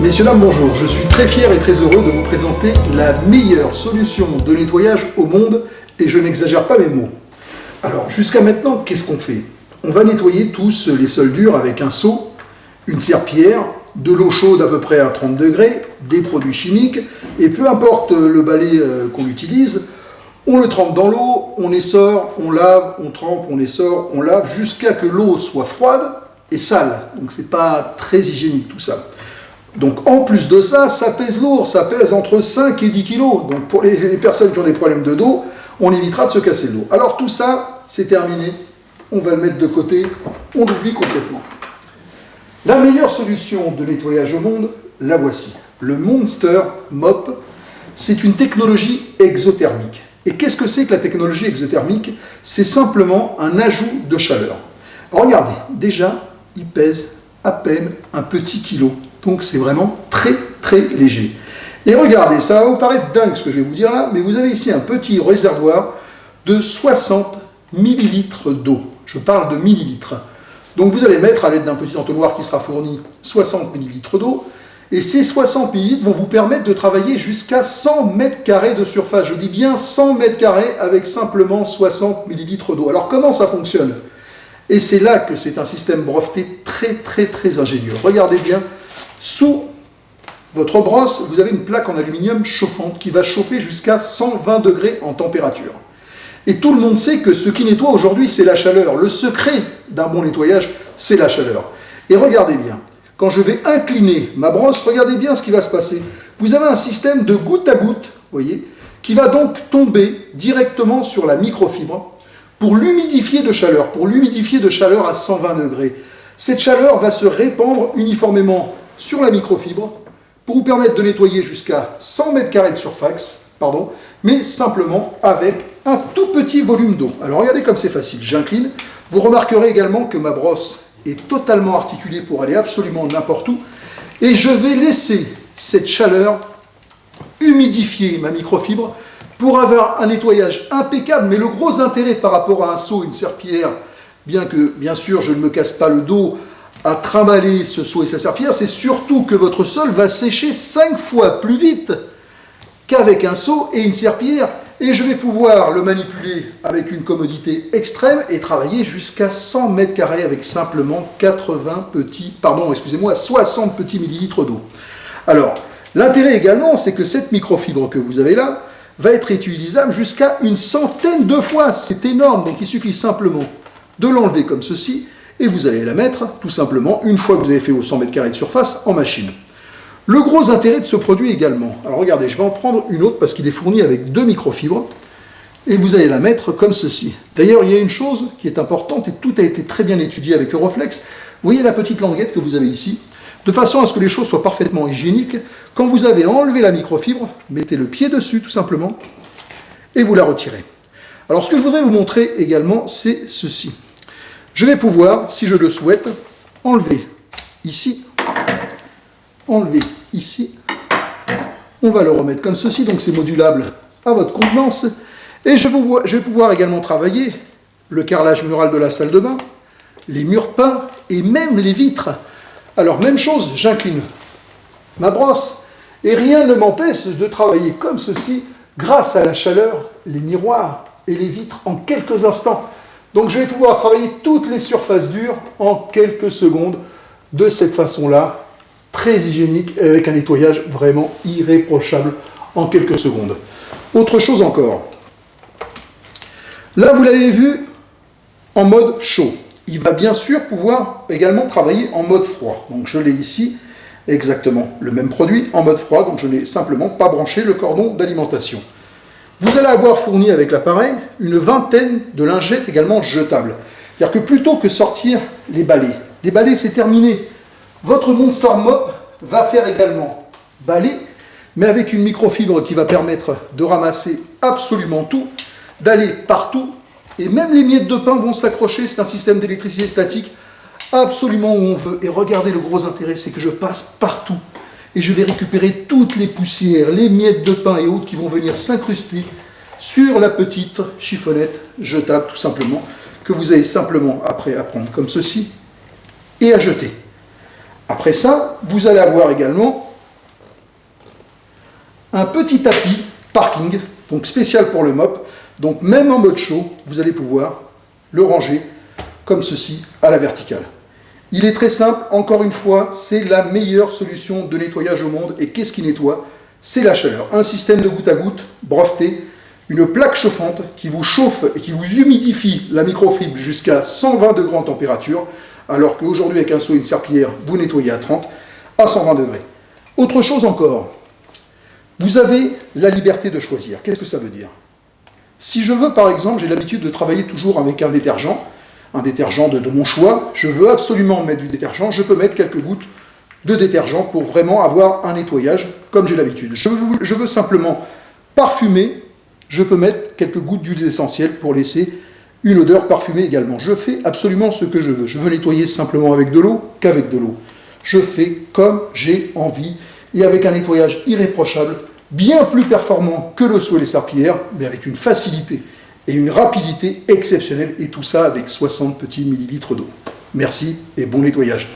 Messieurs, dames, bonjour. Je suis très fier et très heureux de vous présenter la meilleure solution de nettoyage au monde, et je n'exagère pas mes mots. Alors, jusqu'à maintenant, qu'est-ce qu'on fait? On va nettoyer tous les sols durs avec un seau, une serpillière, de l'eau chaude à peu près à 30 degrés, des produits chimiques, et peu importe le balai qu'on utilise, on le trempe dans l'eau, on essore, on lave, on trempe, on essore, on lave, jusqu'à que l'eau soit froide et sale. Donc c'est pas très hygiénique tout ça. Donc en plus de ça, ça pèse lourd, ça pèse entre 5 et 10 kg. Donc pour les personnes qui ont des problèmes de dos, on évitera de se casser le dos. Alors tout ça, c'est terminé. On va le mettre de côté, on l'oublie complètement. La meilleure solution de nettoyage au monde, la voici. Le Monster Mop, c'est une technologie exothermique. Et qu'est-ce que c'est que la technologie exothermique? C'est simplement un ajout de chaleur. Alors regardez, déjà, il pèse à peine un petit kilo. Donc c'est vraiment très très léger. Et regardez, ça va vous paraître dingue ce que je vais vous dire là, mais vous avez ici un petit réservoir de 60 millilitres d'eau. Je parle de millilitres. Donc vous allez mettre à l'aide d'un petit entonnoir qui sera fourni 60 millilitres d'eau. Et ces 60 millilitres vont vous permettre de travailler jusqu'à 100 mètres carrés de surface. Je dis bien 100 mètres carrés avec simplement 60 millilitres d'eau. Alors comment ça fonctionne? Et c'est là que c'est un système breveté très très très ingénieux. Regardez bien, sous votre brosse, vous avez une plaque en aluminium chauffante qui va chauffer jusqu'à 120 degrés en température. Et tout le monde sait que ce qui nettoie aujourd'hui, c'est la chaleur. Le secret d'un bon nettoyage, c'est la chaleur. Et regardez bien, quand je vais incliner ma brosse, regardez bien ce qui va se passer. Vous avez un système de goutte à goutte, voyez, qui va donc tomber directement sur la microfibre pour l'humidifier de chaleur, à 120 degrés. Cette chaleur va se répandre uniformément sur la microfibre pour vous permettre de nettoyer jusqu'à 100 mètres carrés de surface, mais simplement avec un tout petit volume d'eau. Alors regardez comme c'est facile, j'incline. Vous remarquerez également que ma brosse est totalement articulée pour aller absolument n'importe où. Et je vais laisser cette chaleur humidifier ma microfibre pour avoir un nettoyage impeccable. Mais le gros intérêt par rapport à un seau, une serpillière, bien sûr, je ne me casse pas le dos à trimballer ce seau et sa serpillière, c'est surtout que votre sol va sécher 5 fois plus vite qu'avec un seau et une serpillière. Et je vais pouvoir le manipuler avec une commodité extrême et travailler jusqu'à 100 mètres carrés avec simplement 60 petits millilitres d'eau. Alors, l'intérêt également, c'est que cette microfibre que vous avez là va être utilisable jusqu'à une centaine de fois. C'est énorme, donc il suffit simplement de l'enlever comme ceci et vous allez la mettre tout simplement, une fois que vous avez fait vos 100 mètres carrés de surface, en machine. Le gros intérêt de ce produit également, alors regardez, je vais en prendre une autre parce qu'il est fourni avec 2 microfibres et vous allez la mettre comme ceci. D'ailleurs, il y a une chose qui est importante et tout a été très bien étudié avec Euroflex. Vous voyez la petite languette que vous avez ici, de façon à ce que les choses soient parfaitement hygiéniques. Quand vous avez enlevé la microfibre, mettez le pied dessus tout simplement et vous la retirez. Alors ce que je voudrais vous montrer également, c'est ceci. Je vais pouvoir, si je le souhaite, enlever ici, on va le remettre comme ceci, donc c'est modulable à votre convenance, et je vais pouvoir également travailler le carrelage mural de la salle de bain, les murs peints et même les vitres. Alors même chose, j'incline ma brosse et rien ne m'empêche de travailler comme ceci grâce à la chaleur, les miroirs et les vitres en quelques instants. Donc je vais pouvoir travailler toutes les surfaces dures en quelques secondes de cette façon-là, très hygiénique et avec un nettoyage vraiment irréprochable en quelques secondes. Autre chose encore. Là, vous l'avez vu en mode chaud. Il va bien sûr pouvoir également travailler en mode froid. Donc je l'ai ici, exactement le même produit en mode froid, donc je n'ai simplement pas branché le cordon d'alimentation. Vous allez avoir fourni avec l'appareil une vingtaine de lingettes également jetables. C'est-à-dire que plutôt que sortir les balais c'est terminé. Votre Monster Mop va faire également balai, mais avec une microfibre qui va permettre de ramasser absolument tout, d'aller partout, et même les miettes de pain vont s'accrocher. C'est un système d'électricité statique absolument où on veut. Et regardez, le gros intérêt, c'est que je passe partout. Et je vais récupérer toutes les poussières, les miettes de pain et autres qui vont venir s'incruster sur la petite chiffonnette jetable, tout simplement, que vous avez simplement après à prendre comme ceci et à jeter. Après ça, vous allez avoir également un petit tapis parking, donc spécial pour le mop. Donc même en mode chaud, vous allez pouvoir le ranger comme ceci à la verticale. Il est très simple, encore une fois, c'est la meilleure solution de nettoyage au monde. Et qu'est-ce qui nettoie? C'est la chaleur. Un système de goutte à goutte breveté, une plaque chauffante qui vous chauffe et qui vous humidifie la microfibre jusqu'à 120 degrés en température, alors qu'aujourd'hui avec un seau et une serpillière, vous nettoyez à 30, à 120 degrés. Autre chose encore, vous avez la liberté de choisir. Qu'est-ce que ça veut dire? Si je veux, par exemple, j'ai l'habitude de travailler toujours avec un détergent de mon choix, je veux absolument mettre du détergent, je peux mettre quelques gouttes de détergent pour vraiment avoir un nettoyage comme j'ai l'habitude. Je veux simplement parfumer, je peux mettre quelques gouttes d'huiles essentielles pour laisser une odeur parfumée également. Je fais absolument ce que je veux. Je veux nettoyer simplement avec de l'eau qu'avec de l'eau. Je fais comme j'ai envie et avec un nettoyage irréprochable, bien plus performant que le seau et les serpillières, mais avec une facilité et une rapidité exceptionnelle, et tout ça avec 60 petits millilitres d'eau. Merci et bon nettoyage.